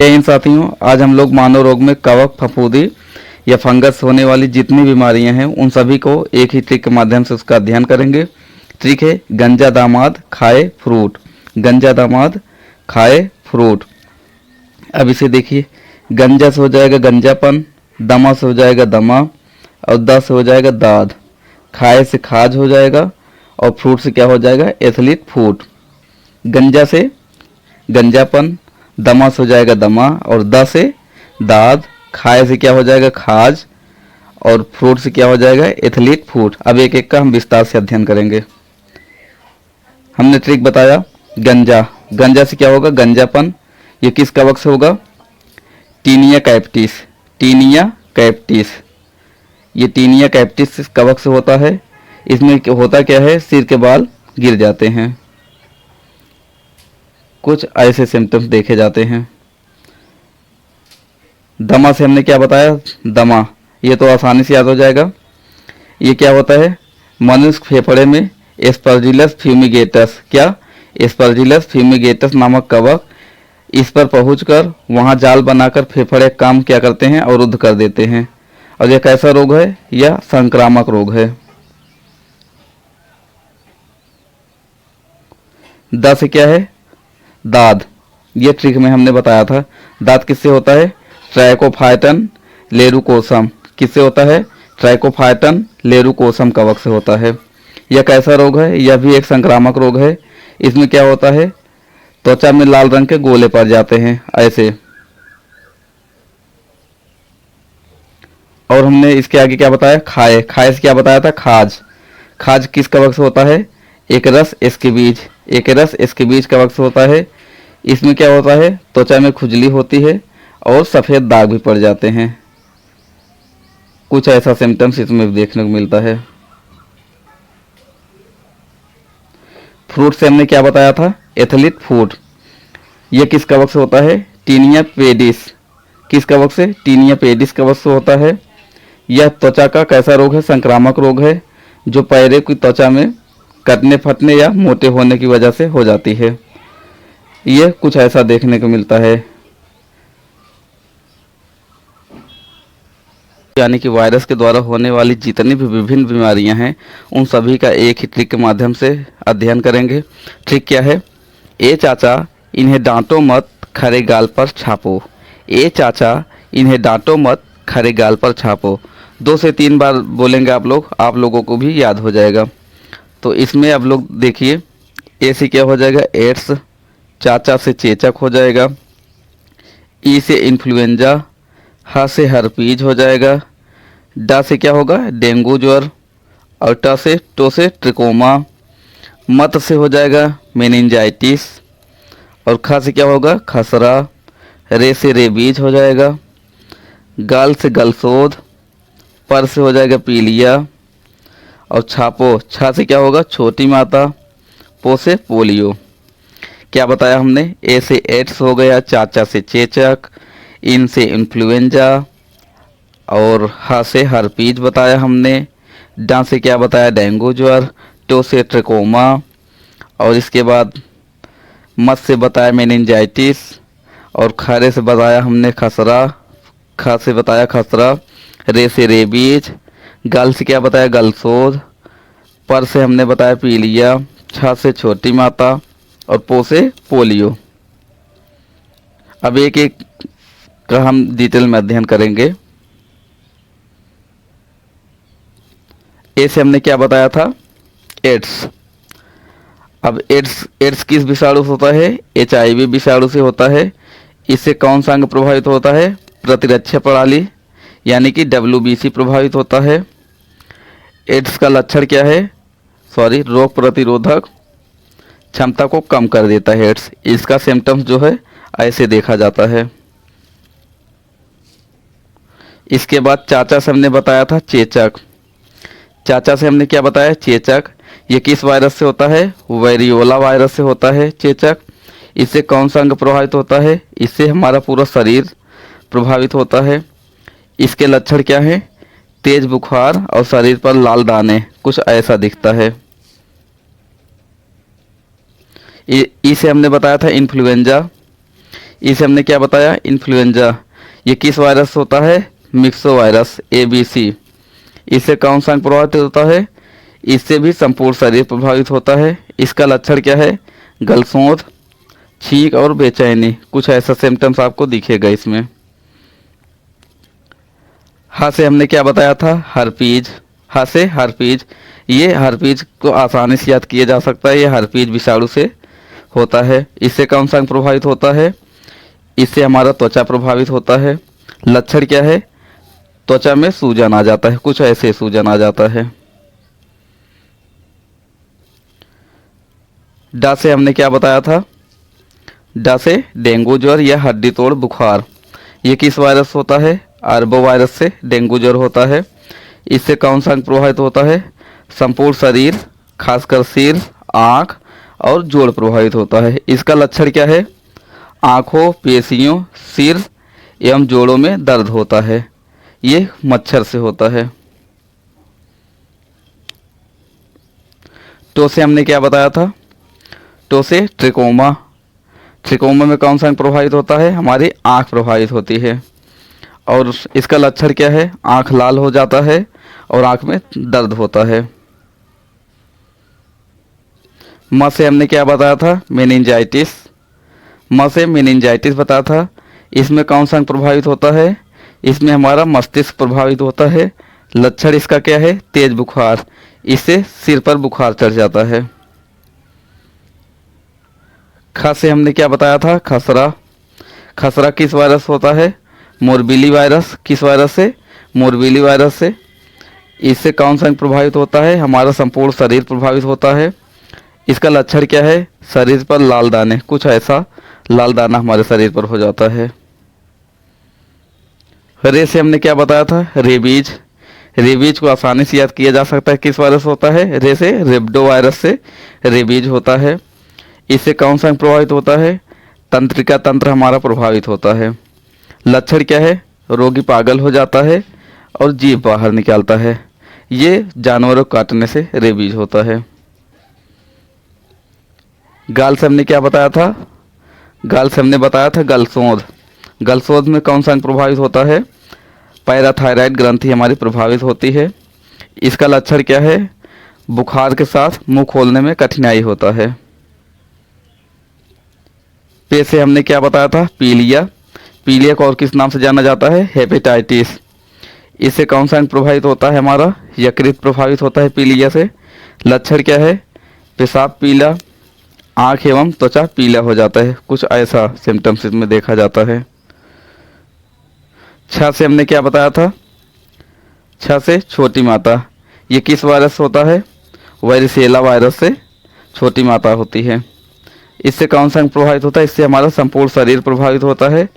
जय हिंद साथियों। आज हम लोग मानव रोग में कवक, फफूंदी या फंगस होने वाली जितनी बीमारियां हैं उन सभी को एक ही ट्रिक के माध्यम से उसका अध्ययन करेंगे। ट्रिक है गंजा दामाद खाए फ्रूट। गंजा दामाद खाए फ्रूट। अब इसे देखिए, गंजा से हो जाएगा गंजापन, दमा से हो जाएगा दमा और दा से हो जाएगा दाद, खाए से खाज हो जाएगा और फ्रूट से क्या हो जाएगा एथलीट फूट। गंजा से गंजापन, दमा से हो जाएगा दमा और द से दाद, खाए से क्या हो जाएगा खाज और फ्रूट से क्या हो जाएगा एथलीट फूट। अब एक एक का हम विस्तार से अध्ययन करेंगे। हमने ट्रिक बताया गंजा, गंजा से क्या होगा गंजापन। ये किस कवक से होगा? टीनिया कैप्टिस। टीनिया कैप्टिस, ये टीनिया कैप्टिस कवक से होता है। इसमें होता क्या है, सिर के बाल गिर जाते हैं। कुछ ऐसे सिम्टम्स देखे जाते हैं। दमा से हमने क्या बताया, दमा, ये तो आसानी से याद हो जाएगा। ये क्या होता है, मनुष्य फेफड़े में एस्परजिलस फ्यूमिगेटस, क्या एस्परजिलस फ्यूमिगेटस नामक कवक इस पर पहुंचकर वहां जाल बनाकर फेफड़े काम क्या करते हैं, अवरुद्ध कर देते हैं। और यह कैसा रोग है? यह संक्रामक रोग है। द से क्या है, दाद। ये ट्रिक में हमने बताया था। दाद किससे होता है? ट्राइकोफाइटन लेरुकोसम। किससे होता है? ट्राइकोफाइटन लेरुकोसम कवक से होता है। यह कैसा रोग है? यह भी एक संक्रामक रोग है। इसमें क्या होता है, त्वचा में लाल रंग के गोले पड़ जाते हैं ऐसे। और हमने इसके आगे क्या बताया, खाए। खाए से क्या बताया था, खाज। खाज किस कवक से होता है? एकरस एस्केबीज। एकरस एस्केबीज कवक से होता है। इसमें क्या होता है, त्वचा में खुजली होती है और सफ़ेद दाग भी पड़ जाते हैं। कुछ ऐसा सिम्टम्स इसमें देखने को मिलता है। फ्रूट से हमने क्या बताया था, एथलीट फूट। यह किस कवक से होता है? Tinea pedis. किस कवक से? टीनिया पेडिस कवक से होता है। यह त्वचा का कैसा रोग है? संक्रामक रोग है, जो पैरों की त्वचा में कटने फटने या मोटे होने की वजह से हो जाती है। ये कुछ ऐसा देखने को मिलता है। यानी कि वायरस के द्वारा होने वाली जितनी भी विभिन्न बीमारियां हैं उन सभी का एक ही ट्रिक के माध्यम से अध्ययन करेंगे। ट्रिक क्या है? ए चाचा इन्हें डांटो मत, खरे गाल पर छापो। ए चाचा इन्हें डांटो मत, खरे गाल पर छापो। 2 से 3 बार बोलेंगे आप लोगों को भी याद हो जाएगा। तो इसमें अब लोग देखिए, ए से क्या हो जाएगा एड्स, चाचा से चेचक हो जाएगा, ई से इन्फ्लुएंजा, ह से हर्पीज हो जाएगा, डा से क्या होगा डेंगू ज्वर और टो से ट्रिकोमा, मत से हो जाएगा मेनिंजाइटिस और ख से क्या होगा खसरा, रे से रेबीज हो जाएगा, गाल से गलसोद, पर से हो जाएगा पीलिया और छापो, छा से क्या होगा छोटी माता, पो से पोलियो। क्या बताया हमने? ए से एड्स हो गया, चाचा से चेचक, इन से इन्फ्लुएंजा और ह से हर्पीज बताया हमने। डा से क्या बताया डेंगू ज्वर, टो से ट्रिकोमा और इसके बाद मत से बताया मेनिंजाइटिस और खरे से बताया हमने खसरा, ख से बताया खसरा, रे से रेबीज, गल से क्या बताया गलसोद, पर से हमने बताया पीलिया, छ से छोटी माता और पो से पोलियो। अब एक एक का हम डिटेल में अध्ययन करेंगे। ए से हमने क्या बताया था, एड्स। अब एड्स किस विषाणु से होता है? HIV विषाणु से होता है। इससे कौन सा अंग प्रभावित होता है? प्रतिरक्षा प्रणाली यानी कि WBC प्रभावित होता है। एड्स का लक्षण क्या है? रोग प्रतिरोधक क्षमता को कम कर देता है एड्स। इसका सिम्टम्स जो है ऐसे देखा जाता है। इसके बाद चाचा से हमने बताया था चेचक। चाचा से हमने क्या बताया? चेचक। ये किस वायरस से होता है? वेरियोला वायरस से होता है चेचक। इससे कौन सा अंग प्रभावित होता है? इससे हमारा पूरा शरीर प्रभावित होता है। इसके लक्षण क्या है? तेज बुखार और शरीर पर लाल दाने, कुछ ऐसा दिखता है। इसे हमने बताया था इन्फ्लुएंजा। इसे हमने क्या बताया, इन्फ्लुएंजा। ये किस वायरस होता है, मिक्सो वायरस ABC। इससे कौन सा अंग प्रभावित होता है, इससे भी संपूर्ण शरीर प्रभावित होता है। इसका लक्षण क्या है, गलसोंध, छींक और बेचैनी, कुछ ऐसा सिम्टम्स आपको दिखेगा इसमें। हाँ से हमने क्या बताया था, हर्पीज। हाँ से हर्पीज, ये हर्पीज को आसानी से याद किया जा सकता है। ये हर्पीज विषाणु से होता है। इससे कौन सा अंग प्रभावित होता है, इससे हमारा त्वचा प्रभावित होता है। लक्षण क्या है, त्वचा में सूजन आ जाता है, कुछ ऐसे सूजन आ जाता है। डा से हमने क्या बताया था, डा से डेंगू ज्वर या हड्डी तोड़ बुखार। ये किस वायरस होता है, आर्बो वायरस से डेंगू ज्वर होता है। इससे कौन सा अंग प्रभावित होता है, संपूर्ण शरीर, खासकर सिर, आँख और जोड़ प्रभावित होता है। इसका लक्षण क्या है, आँखों, पेशियों, सिर एवं जोड़ों में दर्द होता है। ये मच्छर से होता है। टो से हमने क्या बताया था, टो से ट्रिकोमा। ट्रिकोमा में कौन सा अंग प्रभावित होता है, हमारी आँख प्रभावित होती है। और इसका लक्षण क्या है, आँख लाल हो जाता है और आँख में दर्द होता है। म से हमने क्या बताया था, मेनिंजाइटिस। म से मेनिंजाइटिस बताया था। इसमें कौन सा अंग प्रभावित होता है, इसमें हमारा मस्तिष्क प्रभावित होता है। लक्षण इसका क्या है, तेज बुखार, इससे सिर पर बुखार चढ़ जाता है। ख से हमने क्या बताया था, खसरा। खसरा किस वायरस होता है, मोरबीली वायरस। किस वायरस से, मोरबीली वायरस से। इससे कौन सा अंग प्रभावित होता है, हमारा संपूर्ण शरीर प्रभावित होता है। इसका लक्षण क्या है, शरीर पर लाल दाने, कुछ ऐसा लाल दाना हमारे शरीर पर हो जाता है। रे से हमने क्या बताया था, रेबीज। रेबीज को आसानी से याद किया जा सकता है, किस वायरस होता है, रे से रेबडो वायरस से रेबीज होता है। इससे कौन सा अंग प्रभावित होता है, तंत्रिका तंत्र हमारा प्रभावित होता है। लक्षण क्या है, रोगी पागल हो जाता है और जीभ बाहर निकालता है। ये जानवरों को काटने से रेबीज होता है। गाल से हमने क्या बताया था, गाल से हमने बताया था गलसोंध। गलसोंध में कौन सा अंग प्रभावित होता है, पैराथायराइड ग्रंथि हमारी प्रभावित होती है। इसका लक्षण क्या है, बुखार के साथ मुंह खोलने में कठिनाई होता है। पे से हमने क्या बताया था, पीलिया। पीलिया को और किस नाम से जाना जाता है, हेपेटाइटिस। इससे कौन सा अंग प्रभावित होता है, हमारा यकृत प्रभावित होता है पीलिया से। लक्षण क्या है, पेशाब पीला, आँख एवं त्वचा पीला हो जाता है, कुछ ऐसा सिम्टम्स इसमें देखा जाता है। छ से हमने क्या बताया था, छ से छोटी माता। ये किस वायरस होता है, वारिसेला वायरस से छोटी माता होती है। इससे कौन सा अंग प्रभावित होता है, इससे हमारा संपूर्ण शरीर प्रभावित होता है।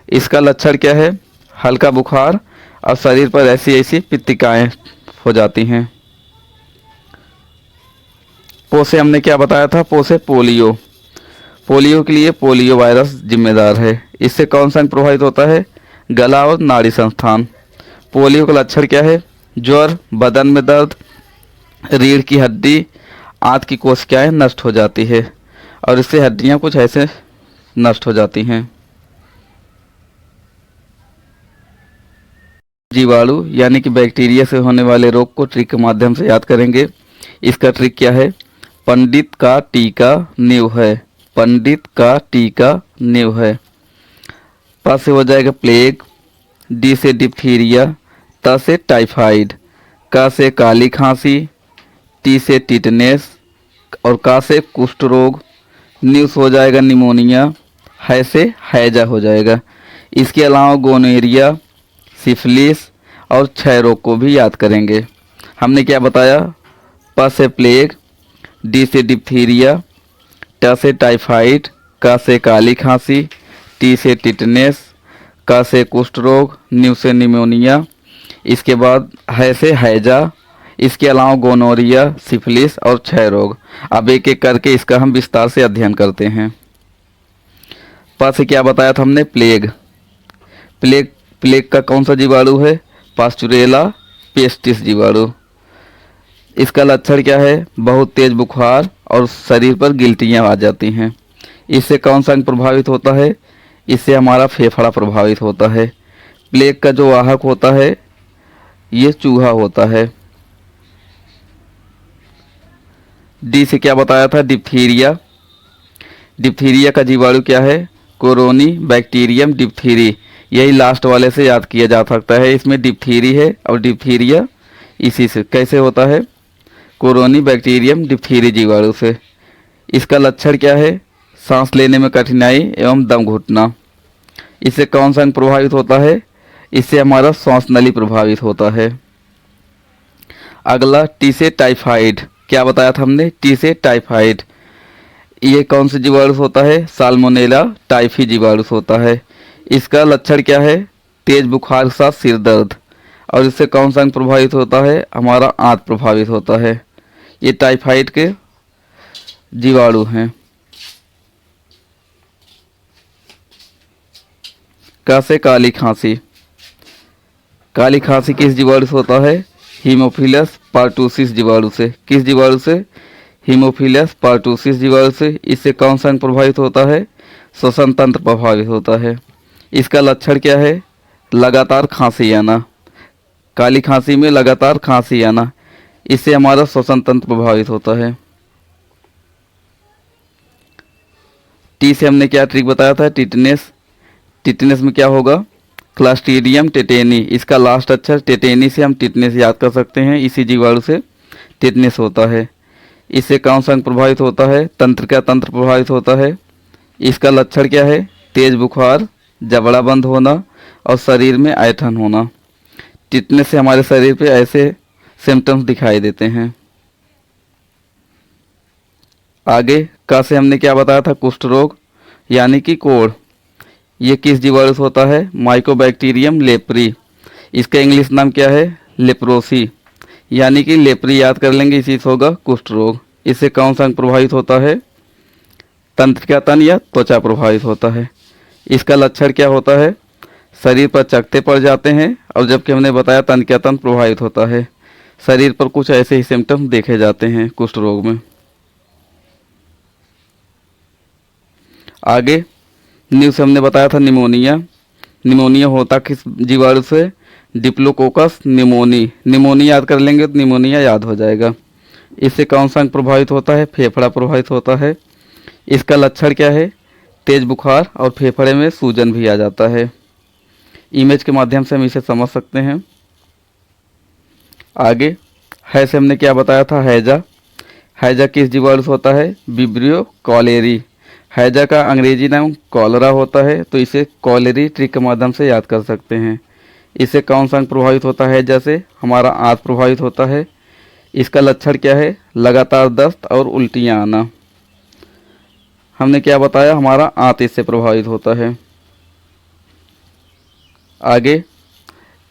इसका लक्षण क्या है, हल्का बुखार और शरीर पर ऐसी ऐसी पित्तिकाएँ हो जाती हैं। पो से हमने क्या बताया था, पो से पोलियो। पोलियो के लिए पोलियो वायरस जिम्मेदार है। इससे कौन सा अंग प्रभावित होता है, गला और नाड़ी संस्थान। पोलियो का लक्षण क्या है, ज्वर, बदन में दर्द, रीढ़ की हड्डी, आंत की कोशिकाएं नष्ट हो जाती है और इससे हड्डियां कुछ ऐसे नष्ट हो जाती हैं। जीवाणु यानी कि बैक्टीरिया से होने वाले रोग को ट्रिक के माध्यम से याद करेंगे। इसका ट्रिक क्या है, पंडित का टीका नींव है। पंडित का टीका नींव है। प से हो जाएगा प्लेग, डी से डिप्थीरिया, त से टाइफाइड, क से काली खांसी, टी से टिटनेस और का से कुष्ठ रोग, न्यू हो जाएगा निमोनिया, है से हैजा हो जाएगा। इसके अलावा गोनोरिया, सिफिलिस और क्षय रोग को भी याद करेंगे। हमने क्या बताया, प से प्लेग, डी से डिप्थीरिया, ट से टाइफाइड, क से काली खांसी, टी से टिटनेस, क से कुष्ठ रोग, न्यू से निमोनिया, इसके बाद है से हैजा, इसके अलावा गोनोरिया, सिफिलिस और क्षय रोग। अब एक एक करके इसका हम विस्तार से अध्ययन करते हैं। प से क्या बताया था हमने, प्लेग। प्लेग का कौन सा जीवाणु है, पास्चुरेला पेस्टिस जीवाणु। इसका लक्षण क्या है, बहुत तेज बुखार और शरीर पर गिल्टियाँ आ जाती हैं। इससे कौन सा अंग प्रभावित होता है, इससे हमारा फेफड़ा प्रभावित होता है। प्लेग का जो वाहक होता है ये चूहा होता है। डी से क्या बताया था? डिप्थीरिया। डिप्थीरिया का जीवाणु क्या है? कोरोनी बैक्टीरियम डिप्थीरी। यही लास्ट वाले से याद किया जा सकता है। इसमें डिप्थीरी है और डिप्थीरिया इसी से कैसे होता है? कोरोनी बैक्टीरियम डिप्थीरी जीवाणु से। इसका लक्षण क्या है? सांस लेने में कठिनाई एवं दम घुटना। इससे कौन सा अंग प्रभावित होता है? इससे हमारा श्वास नली प्रभावित होता है। अगला टी से टाइफाइड। क्या बताया था हमने? टी से टाइफाइड। ये कौन से जीवाणु से होता है? साल्मोनेला टाइफी जीवाणु से होता है। इसका लक्षण क्या है? तेज बुखार के साथ सिर दर्द। और इससे कौन सा अंग प्रभावित होता है? हमारा आंत प्रभावित होता है। ये टाइफाइड के जीवाणु हैं। कैसे? काली खांसी। काली खांसी किस जीवाणु से होता है? हीमोफिलस पार्टूसिस जीवाणु से। किस जीवाणु से? हीमोफिलस पार्टूसिस जीवाणु से। इससे कौन सा अंग प्रभावित होता है? श्वसन तंत्र प्रभावित होता है। इसका लक्षण क्या है? लगातार खांसी आना। काली खांसी में लगातार खांसी आना। इससे हमारा श्वसन तंत्र प्रभावित होता है। टी से हमने क्या ट्रिक बताया था? टिटनेस। टिटनेस में क्या होगा? क्लास्ट्रीडियम टेटेनी। इसका लास्ट अक्षर टेटेनी से हम टिटनेस याद कर सकते हैं। इसी जीवाणु से टिटनेस होता है। इससे कौन सा अंग प्रभावित होता है? तंत्र का तंत्र प्रभावित होता है। इसका लक्षण क्या है? तेज बुखार, जबड़ा बंद होना और शरीर में ऐंठन होना। टिटनेस से हमारे शरीर पे ऐसे सिम्टम्स दिखाई देते हैं। आगे का से हमने क्या बताया था? कुष्ठ रोग यानी कि कोढ़। ये किस जीवाणु से होता है? Mycobacterium leprae. इसका इंग्लिश नाम क्या है? लेप्रोसी। यानी कि लेप्री याद कर लेंगे, इसी से होगा कुष्ठ रोग। इससे कौन सा अंग प्रभावित होता है? तंत्रिका तंत्र या त्वचा प्रभावित होता है। इसका लक्षण क्या होता है? शरीर पर चकत्ते पड़ जाते हैं। और जबकि हमने बताया तंत्रिका तंत्र प्रभावित होता है, शरीर पर कुछ ऐसे ही सिम्टम्स देखे जाते हैं कुष्ठ रोग में। आगे न्यू से हमने बताया था निमोनिया। निमोनिया होता किस जीवाणु से? Diplococcus pneumoniae. निमोनिया याद कर लेंगे तो निमोनिया याद हो जाएगा। इससे कौन सा अंग प्रभावित होता है? फेफड़ा प्रभावित होता है। इसका लक्षण क्या है? तेज बुखार और फेफड़े में सूजन भी आ जाता है। इमेज के माध्यम से हम इसे समझ सकते हैं। आगे है से हमने क्या बताया था? हैजा। हैजा किस जीवाणु से होता है? Vibrio cholerae. हैजा का अंग्रेजी नाम कॉलरा होता है, तो इसे कॉलेरी ट्रिक के माध्यम से याद कर सकते हैं। इससे कौन सा अंग प्रभावित होता है? जैसे हमारा आंत प्रभावित होता है। इसका लक्षण क्या है? लगातार दस्त और उल्टियाँ आना। हमने क्या बताया? हमारा आंत इससे प्रभावित होता है। आगे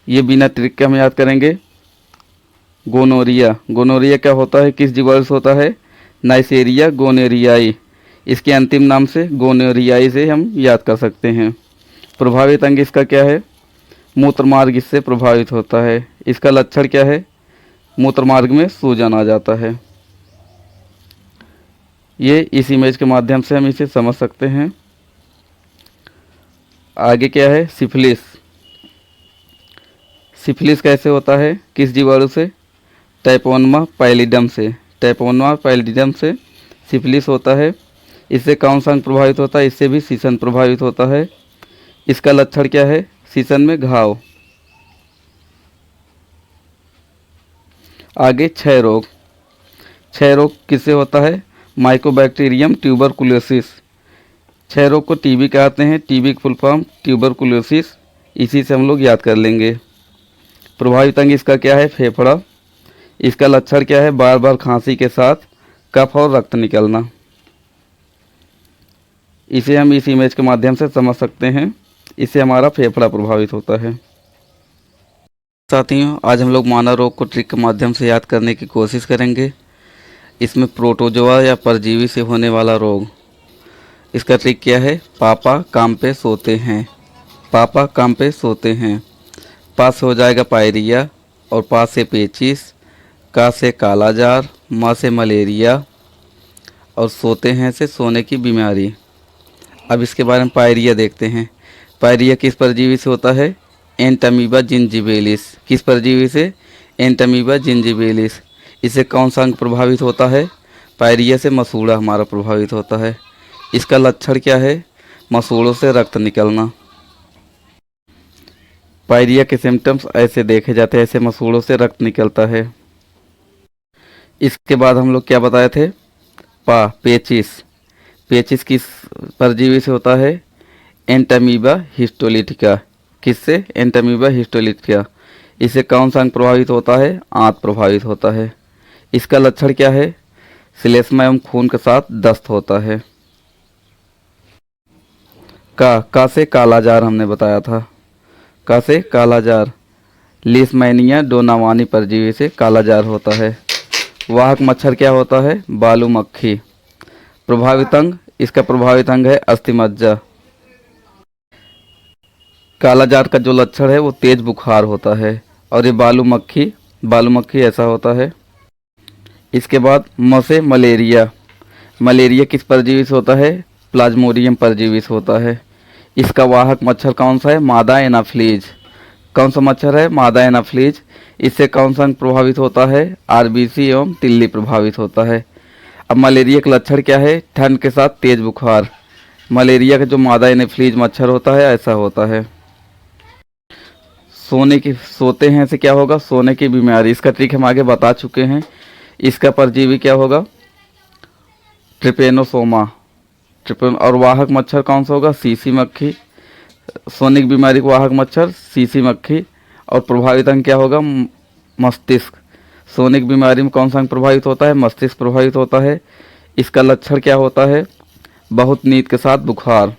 ये बिना ट्रिक के हम याद करेंगे। गोनोरिया। गोनोरिया क्या होता है? किस जीवाणु से होता है? नाइसेरिया गोनोरियाई। इसके अंतिम नाम से गोनोरियाई से हम याद कर सकते हैं। प्रभावित अंग इसका क्या है? मूत्रमार्ग इससे प्रभावित होता है। इसका लक्षण क्या है? मूत्रमार्ग में सूजन आ जाता है। ये इस इमेज के माध्यम से हम इसे समझ सकते हैं। आगे क्या है? सिफिलिस। सिफिलिस कैसे होता है? किस जीवाणु से? टैपोनमा पैलिडम से। टैपोनमा पैलिडम से सिफिलिस होता है। इससे कौन सा अंग प्रभावित होता है? इससे भी सीसन प्रभावित होता है। इसका लक्षण क्या है? सीसन में घाव। आगे क्षय रोग। क्षय रोग किससे होता है? Mycobacterium tuberculosis. क्षय रोग को टीबी कहते हैं। टीबी की फुल फॉर्म ट्यूबरकुलोसिस। इसी से हम लोग याद कर लेंगे। प्रभावित अंग इसका क्या है? फेफड़ा। इसका लक्षण क्या है? बार बार खांसी के साथ कफ और रक्त निकलना। इसे हम इस इमेज के माध्यम से समझ सकते हैं। इससे हमारा फेफड़ा प्रभावित होता है। साथियों, आज हम लोग मानव रोग को ट्रिक के माध्यम से याद करने की कोशिश करेंगे। इसमें प्रोटोजोआ या परजीवी से होने वाला रोग। इसका ट्रिक क्या है? पापा काम पे सोते हैं। पापा काम पे सोते हैं। पा से हो जाएगा पायरिया और पा से पेचिस, का से कालाजार, माँ से मलेरिया और सोते हैं से सोने की बीमारी। अब इसके बारे में पायरिया देखते हैं। पायरिया किस परजीवी से होता है? एंटामीबा जिंजिबेलिस। किस परजीवी से? एंटामीबा जिंजिबेलिस। इससे कौन सा अंग प्रभावित होता है? पायरिया से मसूड़ा हमारा प्रभावित होता है। इसका लक्षण क्या है? मसूड़ों से रक्त निकलना। पायरिया के सिम्टम्स ऐसे देखे जाते हैं, ऐसे मसूड़ों से रक्त निकलता है। इसके बाद हम लोग क्या बताए थे? पेचिस। पेचिस किस परजीवी से होता है? Entamoeba histolytica. किससे? Entamoeba histolytica. इससे कौन सा अंग प्रभावित होता है? आंत प्रभावित होता है। इसका लक्षण क्या है? श्लेष्मा एवं खून के साथ दस्त होता है। का से कालाजार हमने बताया था। का से कालाजार। लीशमैनिया डोनावानी परजीवी से कालाजार होता है। वाहक मच्छर क्या होता है? बालू मक्खी। प्रभावित अंग, इसका प्रभावित अंग है अस्थिमज्जा। कालाजार का जो लक्षण है वो तेज बुखार होता है, और ये बालू मक्खी ऐसा होता है। इसके बाद से मलेरिया। मलेरिया किस परजीवी से होता है? प्लाज्मोडियम परजीवी से होता है। इसका वाहक मच्छर कौन सा है? मादा एनाफ्लीज। कौन सा मच्छर है? मादा एनाफ्लीज। इससे कौन सा अंग प्रभावित होता है? आरबीसी एवं तिल्ली प्रभावित होता है। अब मलेरिया का लक्षण क्या है? ठंड के साथ तेज बुखार। मलेरिया का जो मादा एनाफ्लीज मच्छर होता है ऐसा होता है। सोते हैं ऐसे क्या होगा? सोने की बीमारी। इसका ट्रिक हम आगे बता चुके हैं। इसका परजीवी क्या होगा? ट्रिपेनोसोमा। और वाहक मच्छर कौन सा होगा? सीसी मक्खी। सोने की बीमारी का वाहक मच्छर सीसी मक्खी। और प्रभावित अंग क्या होगा? मस्तिष्क। सोने की बीमारी में कौन सा अंग प्रभावित होता है? मस्तिष्क प्रभावित होता है। इसका लक्षण क्या होता है? बहुत नींद के साथ बुखार।